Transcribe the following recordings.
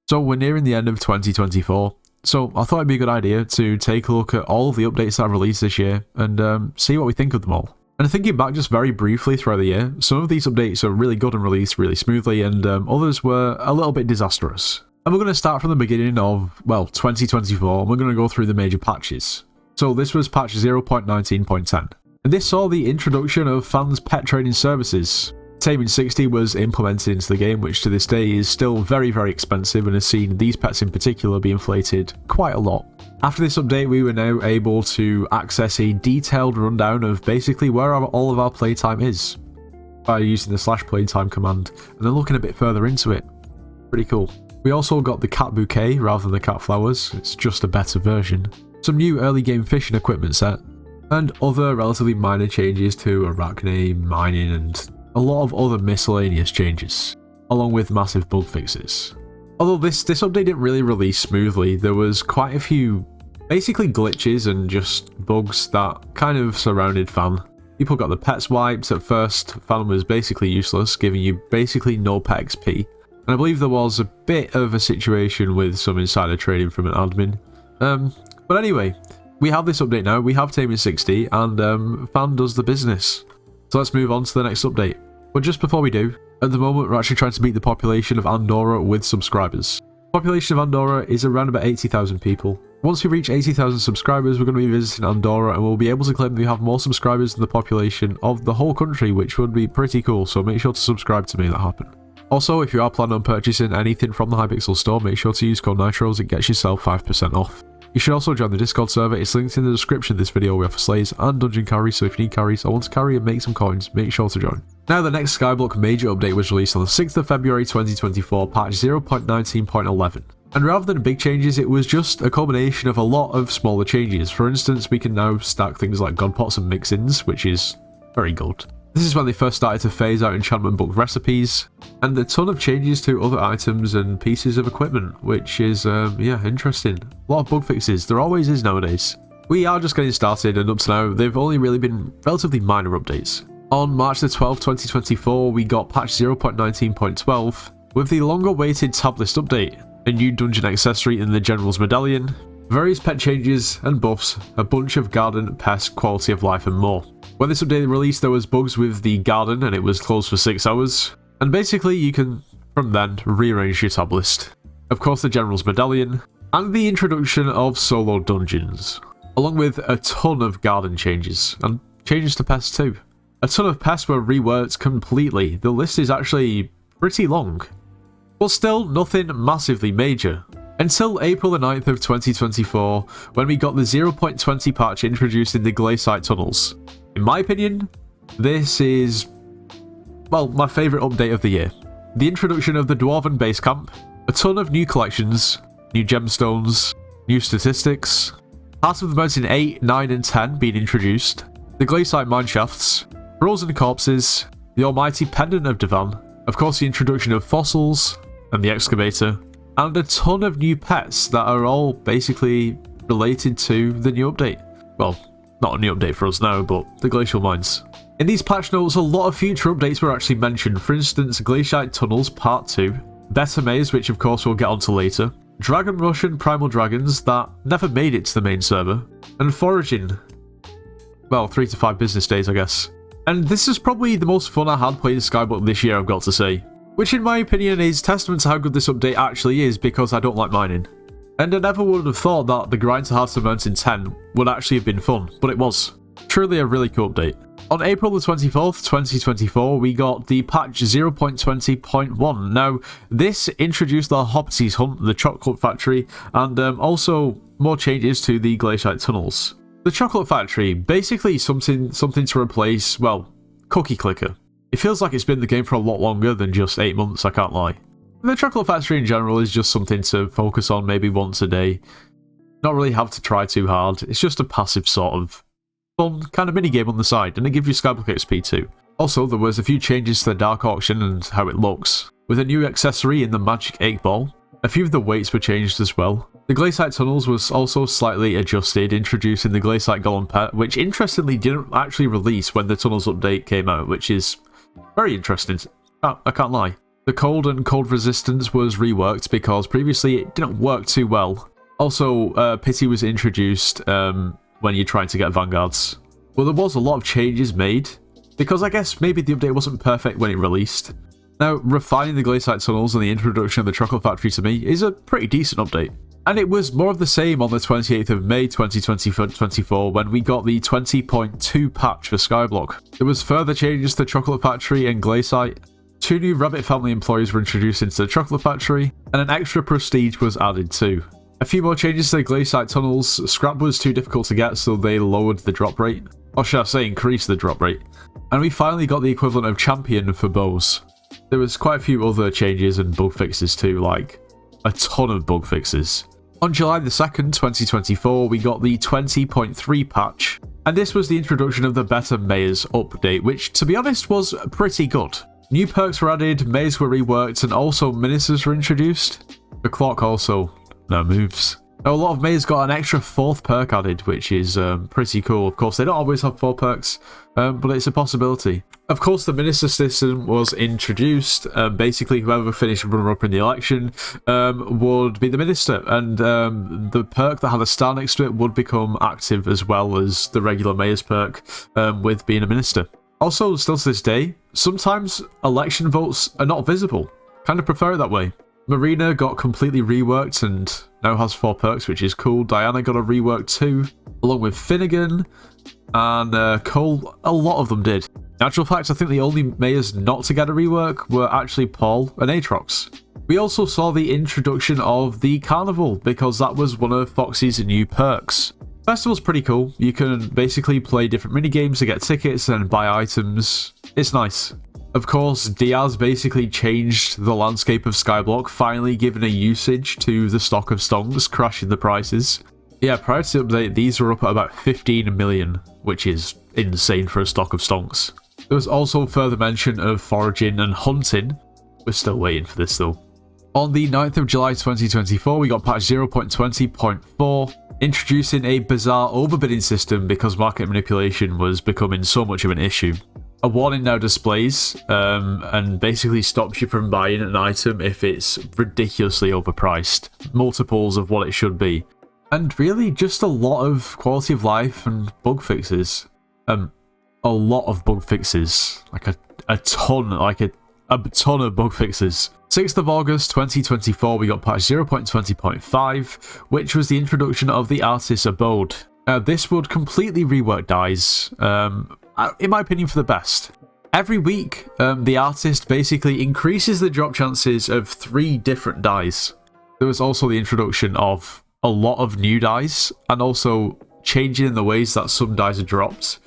So we're nearing the end of 2024, so I thought it'd be a good idea to take a look at all of the updates that I've released this year and see what we think of them all. And thinking back just very briefly throughout the year, some of these updates are really good and released really smoothly, and others were a little bit disastrous. And we're going to start from the beginning of, well, 2024, and we're going to go through the major patches. So this was patch 0.19.10, and this saw the introduction of fans' pet training services. Taming 60 was implemented into the game, which to this day is still very, very expensive and has seen these pets in particular be inflated quite a lot. After this update, we were now able to access a detailed rundown of basically where all of our playtime is by using the /playtime command, and then looking a bit further into it. Pretty cool. We also got the cat bouquet rather than the cat flowers, it's just a better version. Some new early game fishing equipment set, and other relatively minor changes to arachne, mining, and a lot of other miscellaneous changes, along with massive bug fixes. Although this update didn't really release smoothly, there was quite a few basically glitches and just bugs that kind of surrounded Fan. People got the pets wiped. At first, Fan was basically useless, giving you basically no pet XP. And I believe there was a bit of a situation with some insider trading from an admin. But anyway, we have this update now, we have Taming 60, and Fan does the business. So let's move on to the next update. But just before we do, at the moment we're actually trying to beat the population of Andorra with subscribers. The population of Andorra is around about 80,000 people. Once we reach 80,000 subscribers, we're going to be visiting Andorra and we'll be able to claim that we have more subscribers than the population of the whole country, which would be pretty cool, so make sure to subscribe to make that happen. Also, if you are planning on purchasing anything from the Hypixel store, make sure to use code NITROS, it gets yourself 5% off. You should also join the Discord server, it's linked in the description of this video. We offer slays and dungeon carries, so if you need carries or want to carry and make some coins, make sure to join. Now the next Skyblock major update was released on the 6th of February 2024, patch 0.19.11. And rather than big changes, it was just a combination of a lot of smaller changes. For instance, we can now stack things like god pots and mix-ins, which is very good. This is when they first started to phase out enchantment book recipes, and a ton of changes to other items and pieces of equipment, which is, yeah, interesting. A lot of bug fixes, there always is nowadays. We are just getting started, and up to now, they've only really been relatively minor updates. On March the 12th, 2024, we got patch 0.19.12, with the long-awaited tablist update, a new dungeon accessory in the General's Medallion, various pet changes and buffs, a bunch of garden, pest, quality of life and more. When this update released, there was bugs with the garden and it was closed for 6 hours, and basically you can, from then, rearrange your tab list. Of course, the General's Medallion, and the introduction of solo dungeons, along with a ton of garden changes, and changes to pests too. A ton of pests were reworked completely, the list is actually pretty long, but still nothing massively major. Until April the 9th of 2024, when we got the 0.20 patch introduced in the Glacite Tunnels. In my opinion, this is, well, my favourite update of the year. The introduction of the Dwarven base camp, a ton of new collections, new gemstones, new statistics, Heart of the Mountain 8, 9 and 10 being introduced, the Glacite mineshafts, frozen corpses, the almighty Pendant of Divan, of course the introduction of fossils, and the excavator, and a ton of new pets that are all basically related to the new update. Well, not a new update for us now, but the glacial mines. In these patch notes, a lot of future updates were actually mentioned. For instance, Glacite Tunnels Part 2, Better Maze, which of course we'll get onto later, Dragon Rush and Primal Dragons that never made it to the main server, and Foraging. Well, 3 to 5 business days, I guess. And this is probably the most fun I had playing Skyblock this year, I've got to say. Which in my opinion is testament to how good this update actually is, because I don't like mining. And I never would have thought that the grind to Heart of the Mountain 10 would actually have been fun, but it was. Truly a really cool update. On April the 24th, 2024, we got the patch 0.20.1. Now, this introduced the Hoppity's Hunt, the Chocolate Factory, and also more changes to the Glacite Tunnels. The Chocolate Factory, basically something to replace, well, Cookie Clicker. It feels like it's been the game for a lot longer than just 8 months, I can't lie. The Chocolate Factory in general is just something to focus on maybe once a day. Not really have to try too hard, it's just a passive sort of fun kind of minigame on the side, and it gives you Skyblock XP too. Also, there was a few changes to the Dark Auction and how it looks, with a new accessory in the Magic 8 Ball. A few of the weights were changed as well. The Glacite Tunnels was also slightly adjusted, introducing the Glacite Golem Pet, which interestingly didn't actually release when the Tunnels update came out, which is very interesting. I can't lie. The cold and cold resistance was reworked because previously it didn't work too well. Also, pity was introduced when you're trying to get vanguards. Well, there was a lot of changes made, because I guess maybe the update wasn't perfect when it released. Now, refining the Glacite Tunnels and the introduction of the Chocolate Factory to me is a pretty decent update. And it was more of the same on the 28th of May 2024 when we got the 20.2 patch for Skyblock. There was further changes to Chocolate Factory and Glacite. 2 new Rabbit family employees were introduced into the Chocolate Factory, and an extra prestige was added too. A few more changes to the Glacite Tunnels. Scrap was too difficult to get, so they lowered the drop rate. Or should I say increased the drop rate. And we finally got the equivalent of Champion for bows. There was quite a few other changes and bug fixes too, like a ton of bug fixes. On July the 2nd, 2024, we got the 20.3 patch, and this was the introduction of the Better Mayors update, which to be honest was pretty good. New perks were added, mayors were reworked, and also ministers were introduced. The clock also moves. Now, a lot of mayors got an extra 4th perk added, which is pretty cool. Of course, they don't always have 4 perks, but it's a possibility. Of course, the minister system was introduced. Basically, whoever finished runner-up in the election would be the minister, and the perk that had a star next to it would become active as well as the regular mayor's perk with being a minister. Also, still to this day, sometimes election votes are not visible. Kind of prefer it that way. Marina got completely reworked and now has 4 perks, which is cool. Diana got a rework too, along with Finnegan and Cole. A lot of them did. In actual fact, I think the only mayors not to get a rework were actually Paul and Aatrox. We also saw the introduction of the Carnival, because that was one of Foxy's new perks. Festival's pretty cool. You can basically play different minigames to get tickets and buy items. It's nice. Of course, Diaz basically changed the landscape of Skyblock, finally giving a usage to the stock of stonks, crashing the prices. Yeah, prior to the update, these were up at about 15 million, which is insane for a stock of stonks. There was also further mention of foraging and hunting. We're still waiting for this though. On the 9th of July 2024, we got patch 0.20.4, introducing a Bazaar overbidding system because market manipulation was becoming so much of an issue. A warning now displays and basically stops you from buying an item if it's ridiculously overpriced, multiples of what it should be. And really just a lot of quality of life and bug fixes. A lot of bug fixes, like a ton of bug fixes. 6th of August 2024, we got patch 0.20.5, which was the introduction of the artist's Abode. This would completely rework dyes, in my opinion for the best. Every week, the artist basically increases the drop chances of 3 different dyes. There was also the introduction of a lot of new dyes, and also changing in the ways that some dyes are dropped.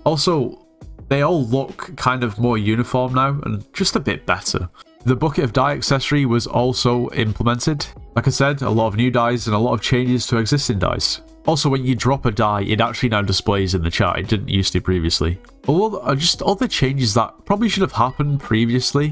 Also, they all look kind of more uniform now, and just a bit better. The bucket of dye accessory was also implemented. Like I said, a lot of new dyes and a lot of changes to existing dyes. Also, when you drop a dye, it actually now displays in the chat. It didn't used to previously. Just other changes that probably should have happened previously,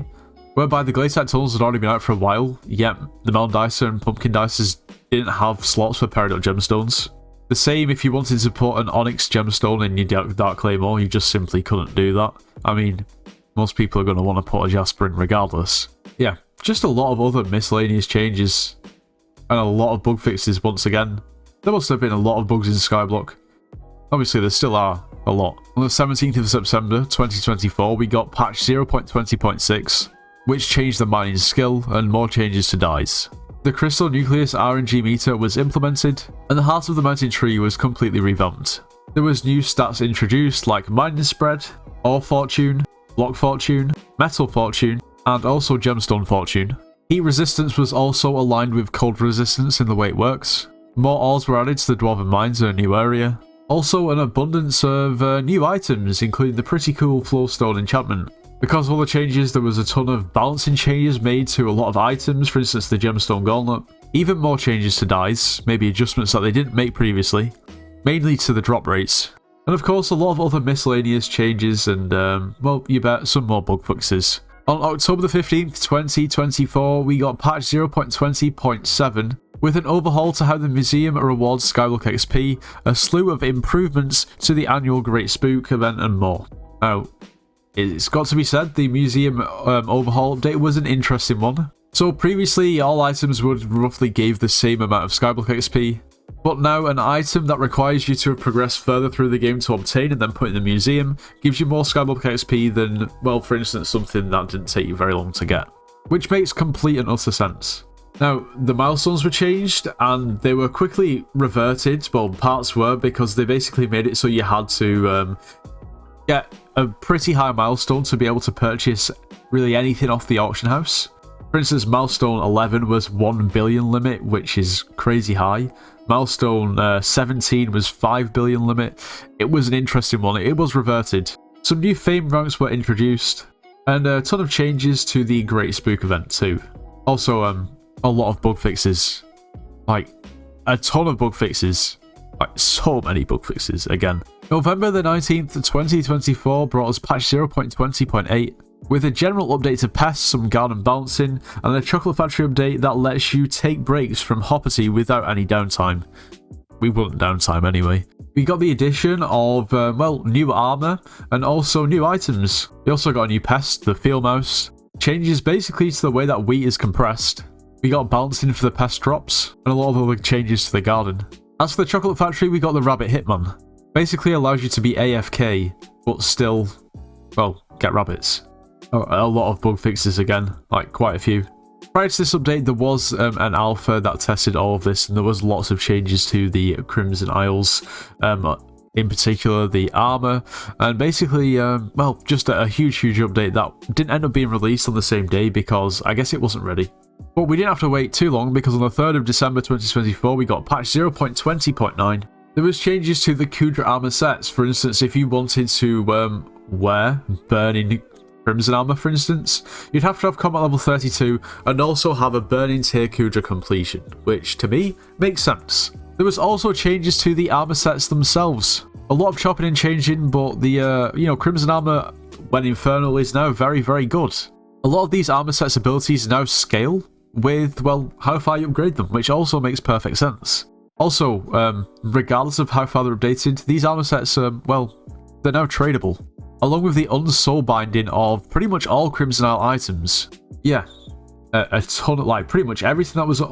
whereby the Glacite Tunnels had already been out for a while, yet the Melon Dicer and Pumpkin Dicers didn't have slots for Peridot Gemstones. The same if you wanted to put an Onyx Gemstone in your Dark Claymore, you just simply couldn't do that. I mean, most people are going to want to put a Jasper in regardless. Yeah, just a lot of other miscellaneous changes, and a lot of bug fixes once again. There must have been a lot of bugs in Skyblock. Obviously, there still are a lot. On the 17th of September 2024, we got patch 0.20.6, which changed the mining skill and more changes to dyes. The Crystal Nucleus RNG meter was implemented, and the Heart of the Mountain Tree was completely revamped. There was new stats introduced like Mining Spread, Ore Fortune, Block Fortune, Metal Fortune, and also Gemstone Fortune. Heat Resistance was also aligned with Cold Resistance in the way it works. More ores were added to the Dwarven Mines in a new area. Also an abundance of new items, including the pretty cool Flowstone enchantment. Because of all the changes, there was a ton of balancing changes made to a lot of items, for instance the Gemstone Gauntlet. Even more changes to dyes, maybe adjustments that they didn't make previously, mainly to the drop rates. And of course a lot of other miscellaneous changes and, well, you bet, some more bug fixes. On October the 15th, 2024, we got patch 0.20.7, with an overhaul to how the museum rewards Skyblock XP, a slew of improvements to the annual Great Spook event and more. Now, It's got to be said, the museum overhaul update was an interesting one. So previously, all items would roughly give the same amount of Skyblock XP, but now an item that requires you to have progressed further through the game to obtain and then put in the museum gives you more Skyblock XP than, well, for instance, something that didn't take you very long to get, which makes complete and utter sense. Now, the milestones were changed and they were quickly reverted, well, parts were, because they basically made it so you had to get a pretty high milestone to be able to purchase really anything off the auction house. For instance, milestone 11 was 1 billion limit, which is crazy high. Milestone 17 was 5 billion limit. It was an interesting one. It was reverted. Some new fame ranks were introduced, and a ton of changes to the Great Spook event too. Also, a lot of bug fixes. Like, a ton of bug fixes. Like, so many bug fixes again. November the 19th, 2024 brought us patch 0.20.8 with a general update to Pest, some garden bouncing, and a chocolate factory update that lets you take breaks from Hoppity without any downtime. We want downtime anyway. We got the addition of, well, new armor and also new items. We also got a new pest, the field mouse. Changes basically to the way that wheat is compressed. We got bouncing for the pest drops, and a lot of other changes to the garden. As for the chocolate factory, we got the rabbit hitman. Basically allows you to be AFK, but still, well, get rabbits. A lot of bug fixes again, like quite a few. Prior to this update, there was an alpha that tested all of this, and there was lots of changes to the Crimson Isles, in particular the armor, and basically, well, just a huge update that didn't end up being released on the same day because I guess it wasn't ready. But we didn't have to wait too long because on the 3rd of December 2024, we got patch 0.20.9. There was changes to the Kudra armor sets. For instance, if you wanted to wear burning Crimson armor, for instance, you'd have to have combat level 32 and also have a burning tier Kudra completion, which to me makes sense. There was also changes to the armor sets themselves. A lot of chopping and changing, but the Crimson armor when infernal is now very good. A lot of these armor sets abilities now scale with, well, how far you upgrade them, which also makes perfect sense. Also, regardless of how far they're updated, these armor sets are, well, they're now tradable, along with the unsoul binding of pretty much all Crimson Isle items. Yeah, a ton of, like, pretty much everything that was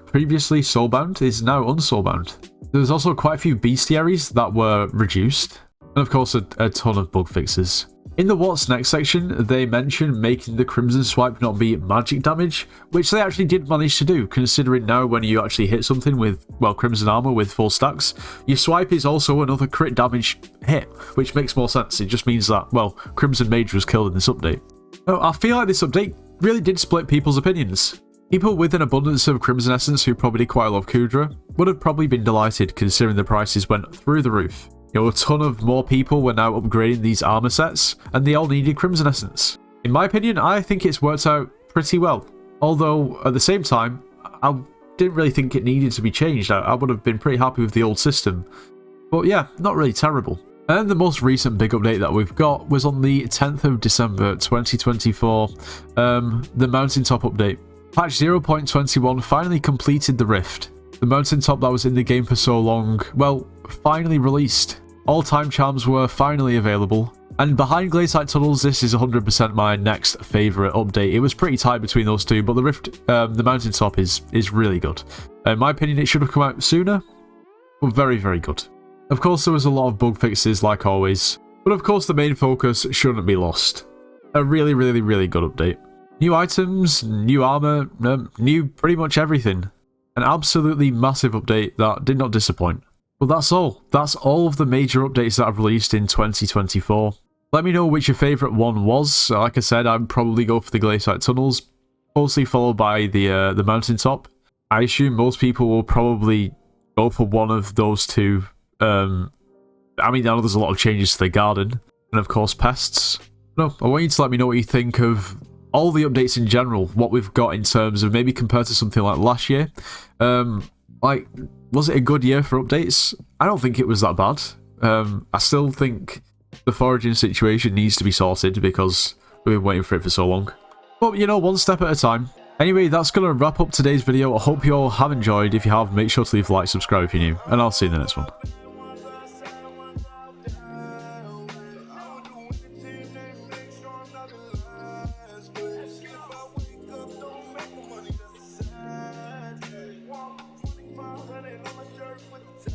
previously soulbound is now unsoulbound. There's also quite a few bestiaries that were reduced, and of course a ton of bug fixes. In the What's Next section, they mentioned making the Crimson Swipe not be magic damage, which they actually did manage to do, considering now when you actually hit something with, well, Crimson Armor with full stacks, your swipe is also another crit damage hit, which makes more sense. It just means that, well, Crimson Mage was killed in this update. Now, I feel like this update really did split people's opinions. People with an abundance of Crimson Essence who probably quite love Kudra would have probably been delighted considering the prices went through the roof. You know, a ton of more people were now upgrading these armor sets, and they all needed Crimson Essence. In my opinion, I think it's worked out pretty well. Although, at the same time, I didn't really think it needed to be changed. I would have been pretty happy with the old system. But yeah, not really terrible. And the most recent big update that we've got was on the 10th of December 2024, the Mountaintop update. Patch 0.21 finally completed the rift. The Mountaintop that was in the game for so long, well, finally released. All time charms were finally available. And behind Glacite Tunnels, this is 100% my next favourite update. It was pretty tight between those two, but the Rift, the Mountaintop is really good. In my opinion, it should have come out sooner, but very good. Of course, there was a lot of bug fixes, like always. But of course, the main focus shouldn't be lost. A really good update. New items, new armor, new pretty much everything. An absolutely massive update that did not disappoint. But that's all. That's all of the major updates that I've released in 2024. Let me know which your favourite one was. Like I said, I'd probably go for the Glacite Tunnels, closely followed by the Mountaintop. I assume most people will probably go for one of those two. I mean, I know there's a lot of changes to the garden, and of course pests. No, I want you to let me know what you think of all the updates in general, what we've got in terms of maybe compared to something like last year. Like, was it a good year for updates? I don't think it was that bad. I still think the foraging situation needs to be sorted because we've been waiting for it for so long. But, you know, one step at a time. Anyway, that's going to wrap up today's video. I hope you all have enjoyed. If you have, make sure to leave a like, subscribe if you're new, and I'll see you in the next one. work with the